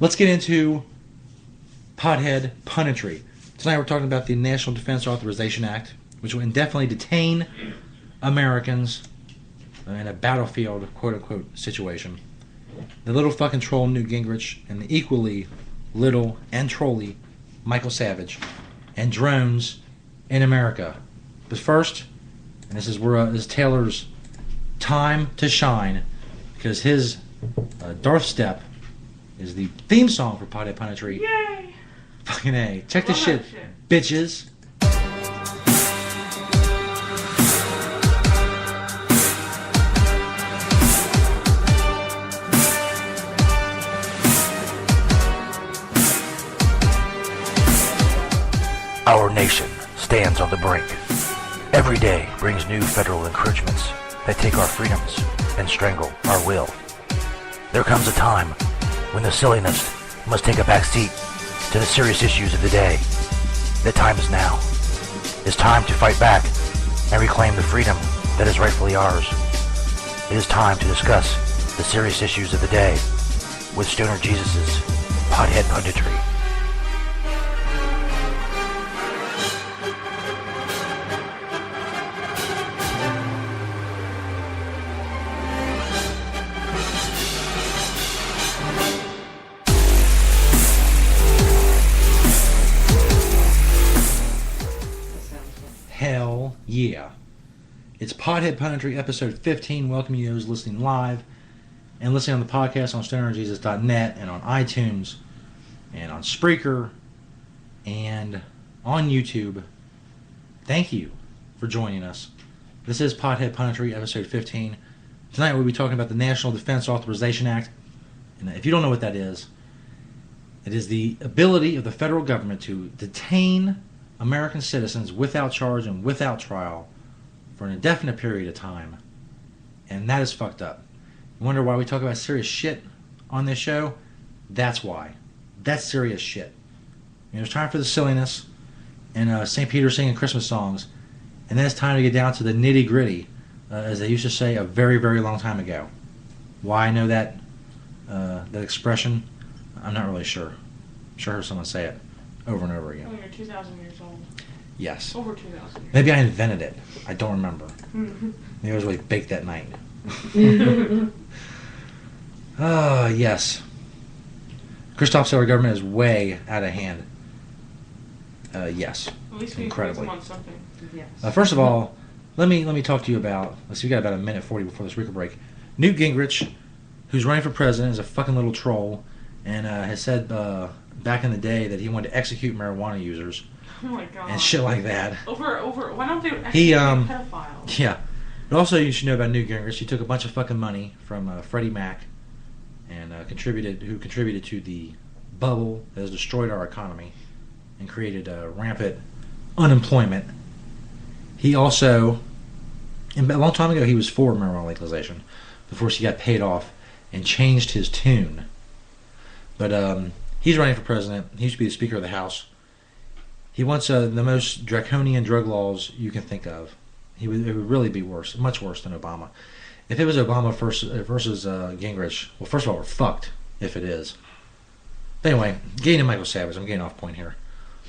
Let's get into Pothead Punditry. Tonight we're talking about the National Defense Authorization Act, which will indefinitely detain Americans in a battlefield, quote-unquote, situation. The little fucking troll Newt Gingrich and the equally little and trolly Michael Savage and drones in America. But first, and this is Taylor's time to shine, because his Darth Step is the theme song for Pothead Punditry. Yay! Fucking A. Check this shit, bitches. Our nation stands on the brink. Every day brings new federal encroachments that take our freedoms and strangle our will. There comes a time when the silliness must take a back seat to the serious issues of the day. The time is now. It's time to fight back and reclaim the freedom that is rightfully ours. It is time to discuss the serious issues of the day with Stoner Jesus's Pothead Punditry. Hell yeah. It's Pothead Punditry episode 15. Welcome you those listening live and listening on the podcast on stonerjesus.net and on iTunes and on Spreaker and on YouTube. Thank you for joining us. This is Pothead Punditry episode 15. Tonight we'll be talking about the National Defense Authorization Act. And if you don't know what that is, it is the ability of the federal government to detain American citizens without charge and without trial for an indefinite period of time. And that is fucked up. You wonder why we talk about serious shit on this show? That's why. That's serious shit. It's time for the silliness and St. Peter singing Christmas songs. And then it's time to get down to the nitty gritty, as they used to say a very, very long time ago. Why I know that expression, I'm not really sure. I'm sure I heard someone say it over and over again. Oh, you're 2,000 years old. Yes. Over 2,000 years. Maybe I invented it. I don't remember. Maybe I was really baked that night. Yes. Christoph said our government is way out of hand. Yes. At least we incredibly. on something. Yes. First of all, let me talk to you about. Let's see, we got about a minute 40 before this record break. Newt Gingrich, who's running for president, is a fucking little troll, and has said back in the day that he wanted to execute marijuana users. Oh my god. And shit like that. Over. Why don't they execute pedophiles? Yeah. But also, you should know about Newt Gingrich. He took a bunch of fucking money from Freddie Mac, and contributed to the bubble that has destroyed our economy and created rampant unemployment. He also, a long time ago, he was for marijuana legalization before he got paid off and changed his tune. But he's running for president. He used to be the Speaker of the House. He wants the most draconian drug laws you can think of. It would really be worse, much worse than Obama. If it was Obama versus Gingrich, well, first of all, we're fucked if it is. But anyway, getting to Michael Savage. I'm getting off point here.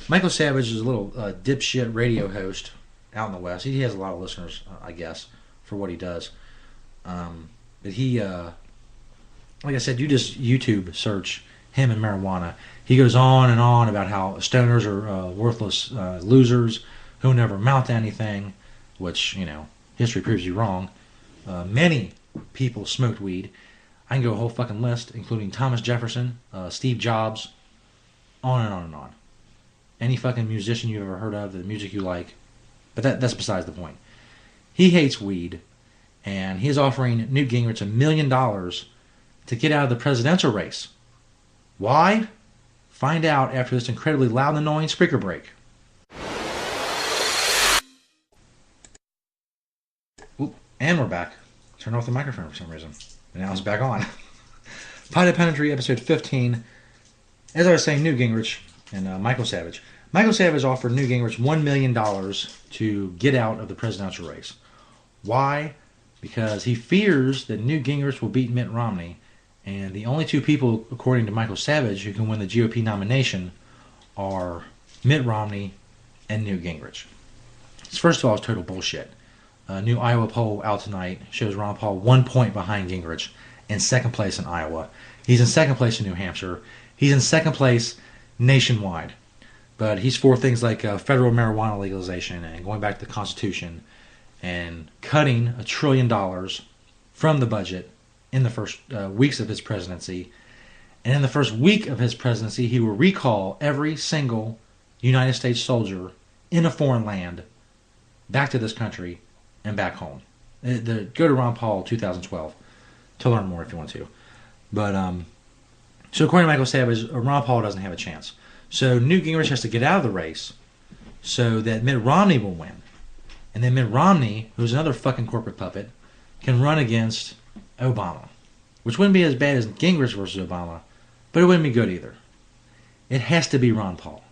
Michael Savage is a little dipshit radio host out in the West. He has a lot of listeners, I guess, for what he does. But he, like I said, you just YouTube search him and marijuana. He goes on and on about how stoners are worthless losers who never amount to anything, which, history proves you wrong. Many people smoked weed. I can go a whole fucking list, including Thomas Jefferson, Steve Jobs, on and on and on. Any fucking musician you've ever heard of, the music you like. But that's besides the point. He hates weed, and he is offering Newt Gingrich $1 million to get out of the presidential race. Why? Find out after this incredibly loud and annoying speaker break. Oop, and we're back. Turn off the microphone for some reason. And now it's back on. Pothead Punditry, episode 15. As I was saying, Newt Gingrich and Michael Savage. Michael Savage offered Newt Gingrich $1 million to get out of the presidential race. Why? Because he fears that Newt Gingrich will beat Mitt Romney And the only two people, according to Michael Savage, who can win the GOP nomination are Mitt Romney and Newt Gingrich. First of all, it's total bullshit. A new Iowa poll out tonight shows Ron Paul 1 point behind Gingrich in second place in Iowa. He's in second place in New Hampshire. He's in second place nationwide. But he's for things like federal marijuana legalization and going back to the Constitution and cutting $1 trillion from the budget in the first weeks of his presidency. And in the first week of his presidency, he will recall every single United States soldier in a foreign land back to this country and back home. Go to Ron Paul 2012 to learn more if you want to. But so according to Michael Savage, Ron Paul doesn't have a chance. So Newt Gingrich has to get out of the race so that Mitt Romney will win. And then Mitt Romney, who's another fucking corporate puppet, can run against Obama. Which wouldn't be as bad as Gingrich versus Obama, but it wouldn't be good either. It has to be Ron Paul.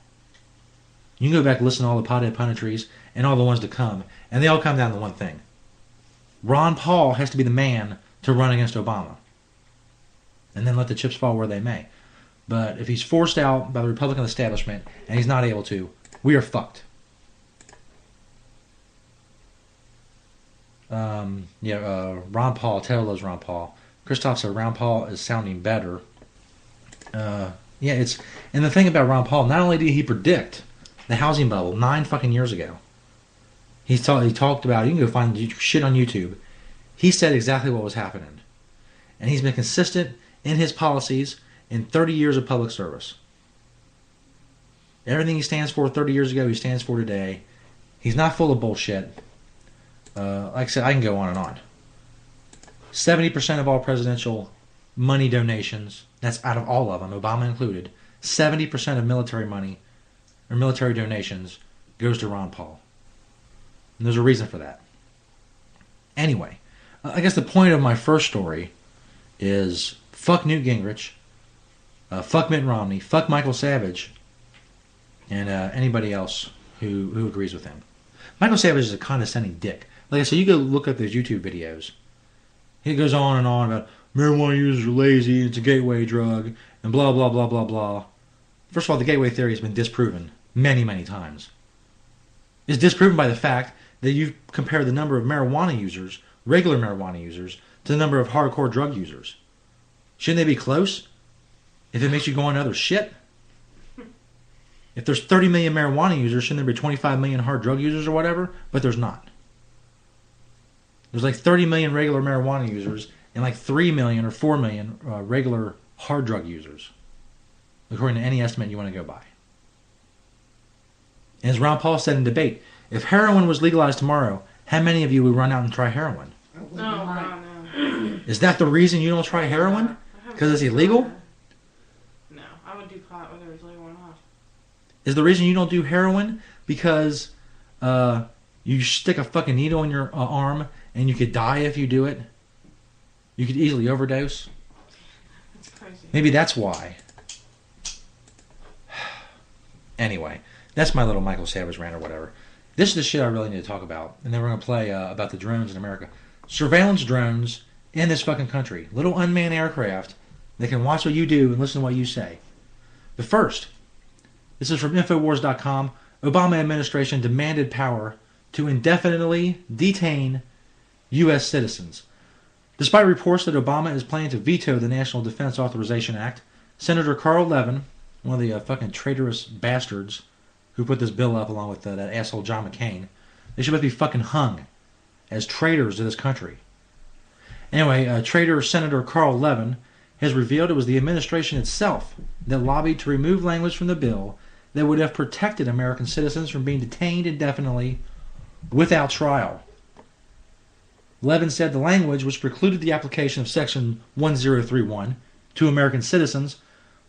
You can go back and listen to all the Pothead Punditries and all the ones to come, and they all come down to one thing. Ron Paul has to be the man to run against Obama. And then let the chips fall where they may. But if he's forced out by the Republican establishment and he's not able to, we are fucked. Ron Paul, Taylor loves Ron Paul. Christoph said Ron Paul is sounding better. And the thing about Ron Paul, not only did he predict the housing bubble 9 fucking years ago, he talked about, you can go find shit on YouTube. He said exactly what was happening. And he's been consistent in his policies in 30 years of public service. Everything he stands for 30 years ago, he stands for today. He's not full of bullshit. Like I said, I can go on and on. 70% of all presidential money donations, that's out of all of them, Obama included, 70% of military money or military donations goes to Ron Paul. And there's a reason for that. Anyway, I guess the point of my first story is fuck Newt Gingrich, fuck Mitt Romney, fuck Michael Savage, and anybody else who agrees with him. Michael Savage is a condescending dick. Like I said, you go look up those YouTube videos. He goes on and on about marijuana users are lazy, it's a gateway drug, and blah, blah, blah, blah, blah. First of all, the gateway theory has been disproven many, many times. It's disproven by the fact that you compare the number of marijuana users, regular marijuana users, to the number of hardcore drug users. Shouldn't they be close? If it makes you go on other shit? If there's 30 million marijuana users, shouldn't there be 25 million hard drug users or whatever? But there's not. There's like 30 million regular marijuana users and like 3 million or 4 million regular hard drug users, according to any estimate you want to go by. And as Ron Paul said in debate, if heroin was legalized tomorrow, how many of you would run out and try heroin? No. Is that the reason you don't try heroin? Because it's illegal? No, I would do pot whether it's legal or not. Is the reason you don't do heroin because you stick a fucking needle in your arm and you could die if you do it? You could easily overdose? That's crazy. Maybe that's why. Anyway, that's my little Michael Savage rant or whatever. This is the shit I really need to talk about. And then we're going to play about the drones in America. Surveillance drones in this fucking country. Little unmanned aircraft that can watch what you do and listen to what you say. But first, this is from Infowars.com. Obama administration demanded power to indefinitely detain U.S. citizens. Despite reports that Obama is planning to veto the National Defense Authorization Act, Senator Carl Levin, one of the fucking traitorous bastards who put this bill up along with that asshole John McCain, they should both be fucking hung as traitors to this country. Anyway, traitor Senator Carl Levin has revealed it was the administration itself that lobbied to remove language from the bill that would have protected American citizens from being detained indefinitely without trial. Levin said the language which precluded the application of Section 1031 to American citizens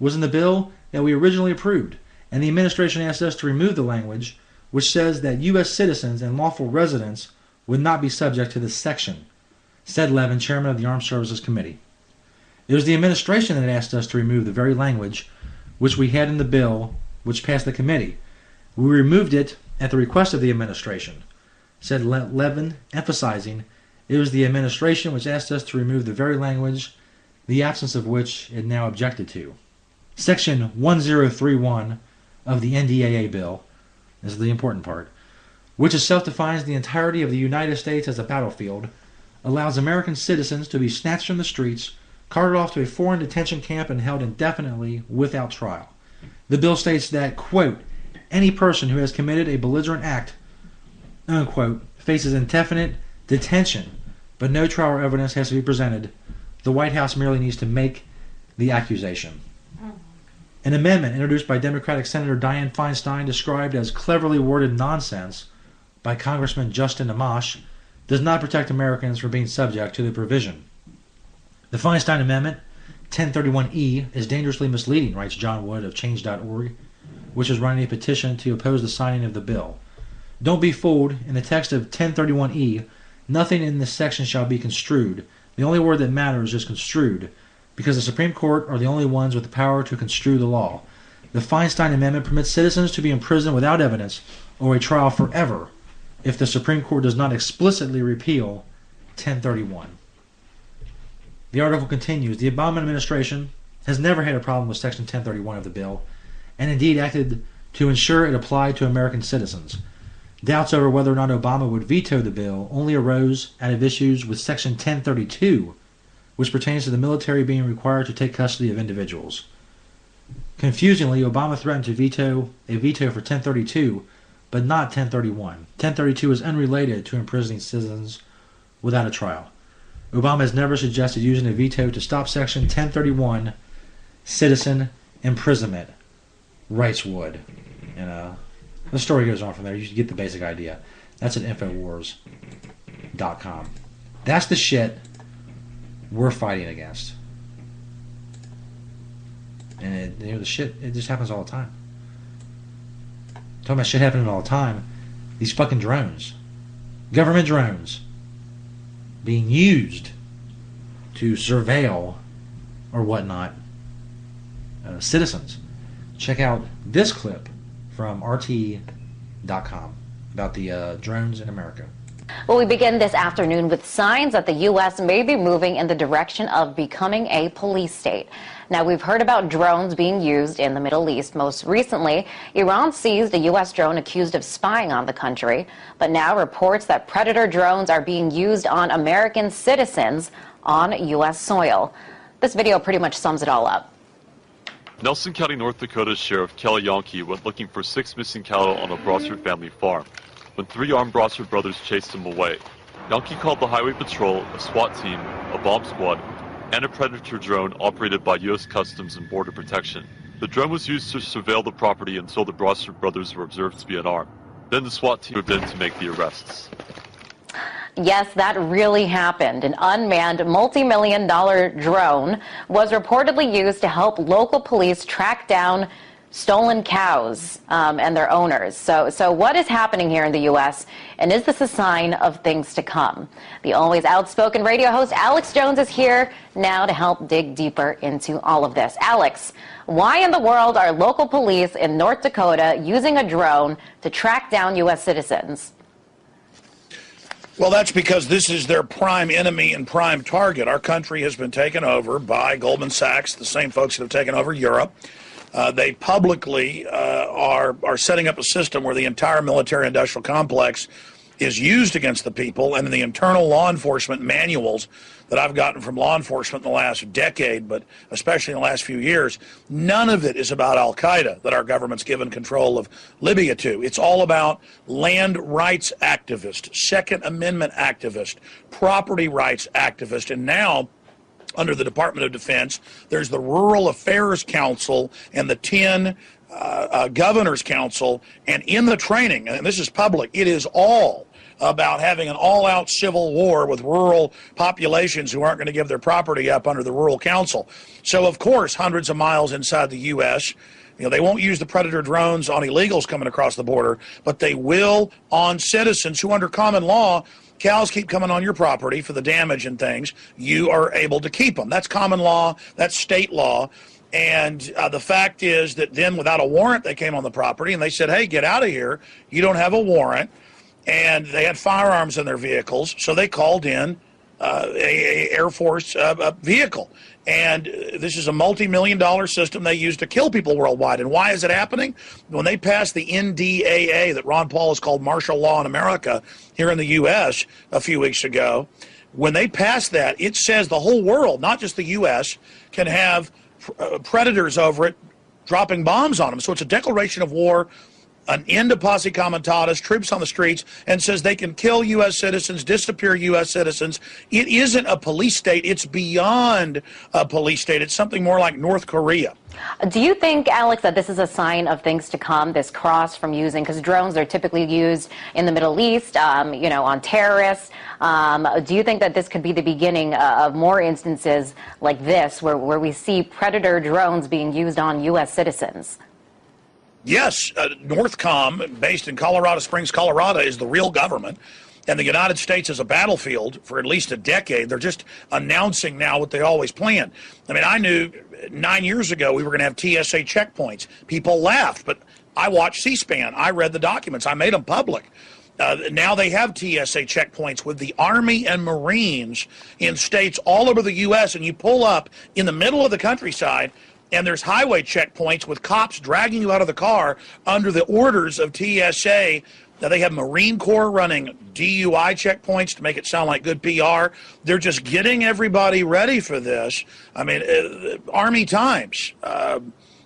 was in the bill that we originally approved, and the administration asked us to remove the language which says that U.S. citizens and lawful residents would not be subject to this section, said Levin, chairman of the Armed Services Committee. It was the administration that asked us to remove the very language which we had in the bill which passed the committee. We removed it at the request of the administration, said Levin, emphasizing it was the administration which asked us to remove the very language the absence of which it now objected to. Section 1031 of the NDAA bill, this is the important part, which itself defines the entirety of the United States as a battlefield, allows American citizens to be snatched from the streets, carted off to a foreign detention camp, and held indefinitely without trial. The bill states that, quote, any person who has committed a belligerent act, unquote, faces indefinite detention, but no trial or evidence has to be presented. The White House merely needs to make the accusation. An amendment introduced by Democratic Senator Dianne Feinstein, described as cleverly worded nonsense by Congressman Justin Amash, does not protect Americans from being subject to the provision. The Feinstein Amendment, 1031E, is dangerously misleading, writes John Wood of Change.org, which is running a petition to oppose the signing of the bill. Don't be fooled. In the text of 1031E, nothing in this section shall be construed. The only word that matters is construed, because the Supreme Court are the only ones with the power to construe the law. The Feinstein Amendment permits citizens to be imprisoned without evidence or a trial forever if the Supreme Court does not explicitly repeal 1031. The article continues, the Obama administration has never had a problem with Section 1031 of the bill, and indeed acted to ensure it applied to American citizens. Doubts over whether or not Obama would veto the bill only arose out of issues with Section 1032, which pertains to the military being required to take custody of individuals. Confusingly, Obama threatened to veto for 1032, but not 1031. 1032 is unrelated to imprisoning citizens without a trial. Obama has never suggested using a veto to stop Section 1031 citizen imprisonment, writes Wood. And the story goes on from there. You should get the basic idea. That's at Infowars.com. That's the shit we're fighting against. And the shit, it just happens all the time. Talking about shit happening all the time. These fucking drones. Government drones. Being used to surveil or whatnot citizens. Check out this clip from RT.com about the drones in America. Well, we begin this afternoon with signs that the U.S. may be moving in the direction of becoming a police state. Now, we've heard about drones being used in the Middle East. Most recently, Iran seized a U.S. drone accused of spying on the country. But now reports that Predator drones are being used on American citizens on U.S. soil. This video pretty much sums it all up. Nelson County, North Dakota Sheriff Kelly Yonke went looking for 6 missing cattle on a Brossard family farm when 3 armed Brossard brothers chased him away. Yonke called the Highway Patrol, a SWAT team, a bomb squad, and a Predator drone operated by U.S. Customs and Border Protection. The drone was used to surveil the property until the Brossard brothers were observed to be unarmed. Then the SWAT team moved in to make the arrests. Yes, that really happened. An unmanned multi-million-dollar drone was reportedly used to help local police track down stolen cows and their owners. So what is happening here in the U.S., and is this a sign of things to come? The always outspoken radio host Alex Jones is here now to help dig deeper into all of this. Alex, why in the world are local police in North Dakota using a drone to track down U.S. citizens? Well, that's because this is their prime enemy and prime target. Our country has been taken over by Goldman Sachs, the same folks that have taken over Europe. They publicly are setting up a system where the entire military-industrial complex is used against the people, and in the internal law enforcement manuals that I've gotten from law enforcement in the last decade, but especially in the last few years, none of it is about Al-Qaeda that our government's given control of Libya to. It's all about land rights activists, Second Amendment activists, property rights activists, and now under the Department of Defense, there's the Rural Affairs Council and the 10 Governors Council, and in the training, and this is public, it is all about having an all-out civil war with rural populations who aren't going to give their property up under the Rural Council. So, of course, hundreds of miles inside the U.S., they won't use the Predator drones on illegals coming across the border, but they will on citizens who, under common law, cows keep coming on your property for the damage and things, you are able to keep them. That's common law. That's state law. And the fact is that then without a warrant, they came on the property and they said, hey, get out of here. You don't have a warrant. And they had firearms in their vehicles. So they called in a Air Force vehicle. And this is a multi-million-dollar system they use to kill people worldwide. And why is it happening? When they passed the NDAA that Ron Paul has called martial law in America here in the U.S. a few weeks ago, when they passed that, it says the whole world, not just the U.S., can have predators over it dropping bombs on them. So it's a declaration of war, an end to posse comitatus, troops on the streets, and says they can kill U.S. citizens, disappear U.S. citizens. It isn't a police state. It's beyond a police state. It's something more like North Korea. Do you think, Alex, that this is a sign of things to come, this cross from using, because drones are typically used in the Middle East, on terrorists. Do you think that this could be the beginning of more instances like this, where we see predator drones being used on U.S. citizens? Yes, Northcom, based in Colorado Springs, Colorado, is the real government. And the United States is a battlefield for at least a decade. They're just announcing now what they always planned. I mean, I knew 9 years ago we were going to have TSA checkpoints. People laughed, but I watched C-SPAN. I read the documents. I made them public. Now they have TSA checkpoints with the Army and Marines in states all over the U.S., and you pull up in the middle of the countryside, and there's highway checkpoints with cops dragging you out of the car under the orders of TSA. Now, they have Marine Corps running DUI checkpoints to make it sound like good PR. They're just getting everybody ready for this. I mean, Army Times,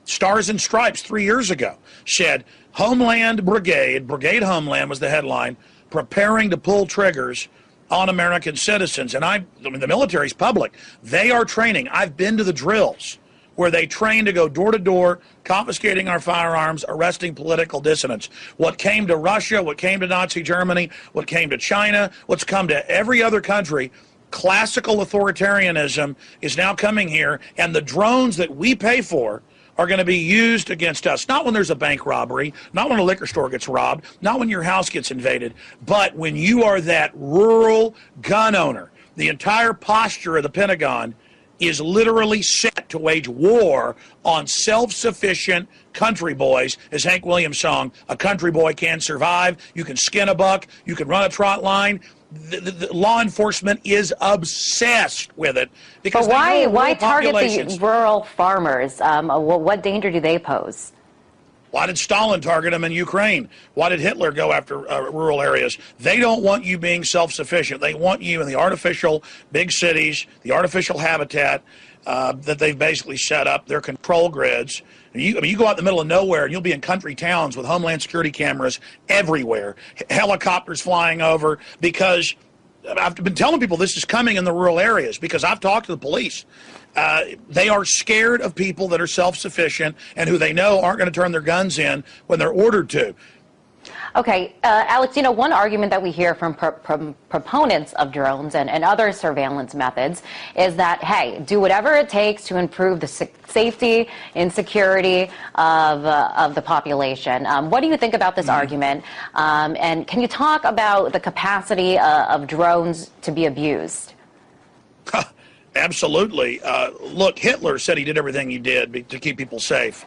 Stars and Stripes 3 years ago said Homeland Brigade Homeland was the headline, preparing to pull triggers on American citizens. And I mean, the military's public. They are training. I've been to the drills where they train to go door to door, confiscating our firearms, arresting political dissidents. What came to Russia, what came to Nazi Germany, what came to China, what's come to every other country, classical authoritarianism is now coming here, and the drones that we pay for are going to be used against us. Not when there's a bank robbery, not when a liquor store gets robbed, not when your house gets invaded, but when you are that rural gun owner. The entire posture of the Pentagon is literally set to wage war on self-sufficient country boys. As Hank Williams' song, "A country boy can survive. You can skin a buck. You can run a trot line." The law enforcement is obsessed with it. Because but why target the rural farmers? What danger do they pose? Why did Stalin target them in Ukraine? Why did Hitler go after rural areas? They don't want you being self-sufficient. They want you in the artificial big cities, the artificial habitat that they've basically set up, their control grids. You go out in the middle of nowhere and you'll be in country towns with Homeland Security cameras everywhere, helicopters flying over, because I've been telling people this is coming in the rural areas because I've talked to the police. They are scared of people that are self-sufficient and who they know aren't going to turn their guns in when they're ordered to. Okay, Alex, one argument that we hear from proponents of drones and other surveillance methods is that, hey, do whatever it takes to improve the safety and security of the population. What do you think about this argument? And can you talk about the capacity of drones to be abused? Absolutely. Look, Hitler said he did everything he did to keep people safe.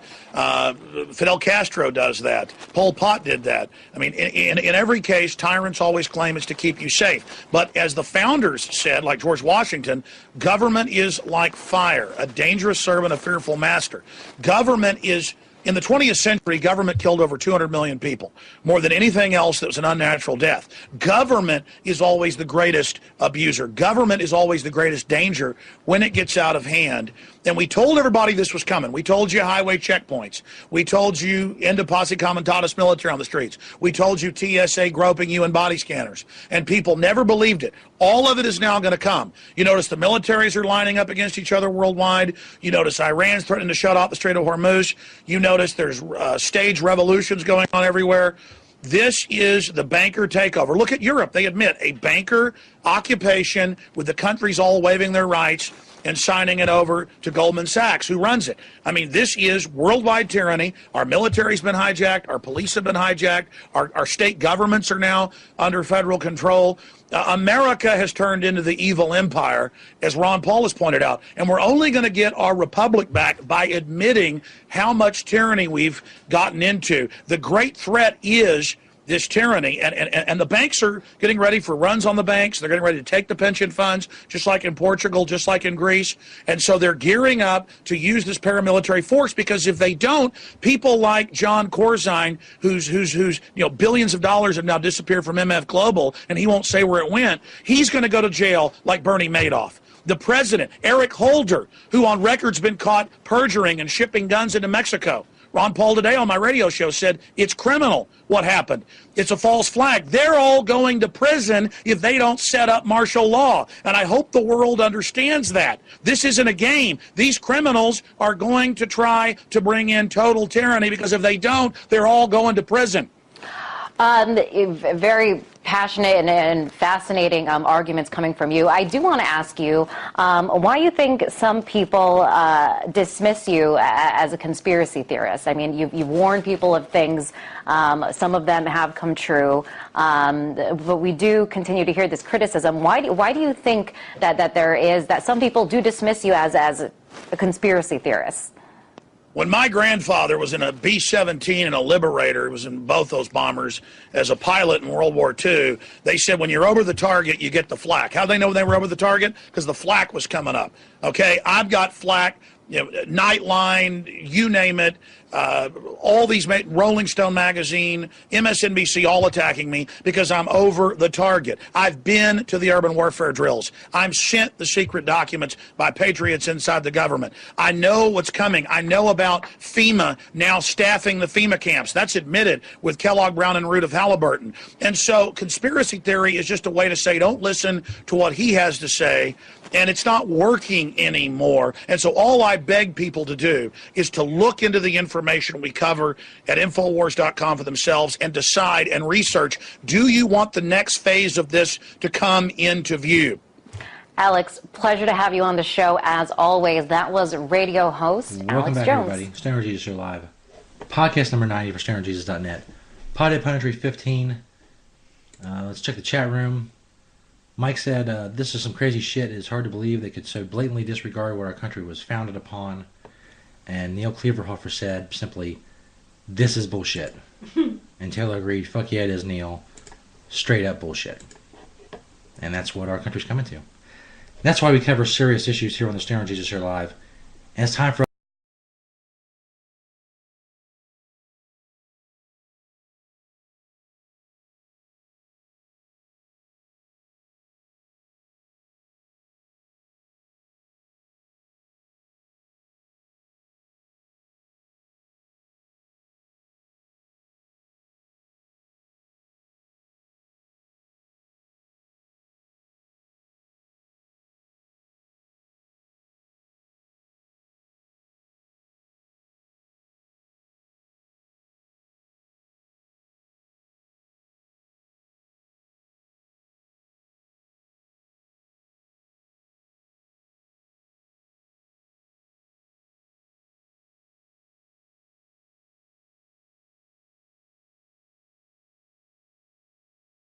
Fidel Castro does that. Pol Pot did that. I mean, in every case, tyrants always claim it's to keep you safe. But as the founders said, like George Washington, government is like fire, a dangerous servant, a fearful master. Government is... In the 20th century, government killed over 200 million people, more than anything else that was an unnatural death. Government is always the greatest abuser. Government is always the greatest danger when it gets out of hand. And we told everybody this was coming. We told you highway checkpoints. We told you end of posse comitatus military on the streets. We told you TSA groping you in body scanners. And people never believed it. All of it is now going to come. You notice the militaries are lining up against each other worldwide. You notice Iran's threatening to shut off the Strait of Hormuz. You notice there's staged revolutions going on everywhere. This is the banker takeover. Look at Europe. They admit a banker occupation with the countries all waiving their rights and signing it over to Goldman Sachs, who runs it. I mean, this is worldwide tyranny. Our military's been hijacked. Our police have been hijacked. Our state governments are now under federal control. America has turned into the evil empire, as Ron Paul has pointed out. And we're only going to get our republic back by admitting how much tyranny we've gotten into. The great threat is this tyranny, and the banks are getting ready for runs on the banks. They're getting ready to take the pension funds, just like in Portugal, just like in Greece. And so they're gearing up to use this paramilitary force, because if they don't, people like John Corzine, who's billions of dollars have now disappeared from MF Global, and he won't say where it went, he's going to go to jail like Bernie Madoff. The president, Eric Holder, who on record's been caught perjuring and shipping guns into Mexico. Ron Paul today on my radio show said it's criminal what happened. It's a false flag. They're all going to prison if they don't set up martial law. And I hope the world understands that. This isn't a game. These criminals are going to try to bring in total tyranny, because if they don't, they're all going to prison. Very passionate and fascinating arguments coming from you. I do want to ask you why you think some people dismiss you as a conspiracy theorist. I mean, you've warned people of things. Some of them have come true, but we do continue to hear this criticism. Why do you think that some people do dismiss you as a conspiracy theorist? When my grandfather was in a B-17 and a Liberator, it was in both those bombers, as a pilot in World War II, they said when you're over the target, you get the flak. How did they know they were over the target? Because the flak was coming up. Okay, I've got flak, Nightline, you name it. All these, Rolling Stone magazine, MSNBC, all attacking me because I'm over the target. I've been to the urban warfare drills. I'm sent the secret documents by patriots inside the government. I know what's coming. I know about FEMA now staffing the FEMA camps. That's admitted with Kellogg, Brown, and Root of Halliburton. And so conspiracy theory is just a way to say don't listen to what he has to say. And it's not working anymore. And so all I beg people to do is to look into the information we cover at Infowars.com for themselves and decide and research, do you want the next phase of this to come into view? Alex, pleasure to have you on the show as always. That was radio host Welcome Alex back, Jones. everybody. Stoner Jesus Show Live. Podcast number 90 for stonerjesus.net. Pothead Punditery 15. Let's check the chat room. Mike said, this is some crazy shit. It's hard to believe they could so blatantly disregard what our country was founded upon. And Neil Cleaverhofer said simply, this is bullshit. And Taylor agreed, fuck yeah, it is, Neil. Straight up bullshit. And that's what our country's coming to. That's why we cover serious issues here on the Stoner Jesus Show Live. And it's time for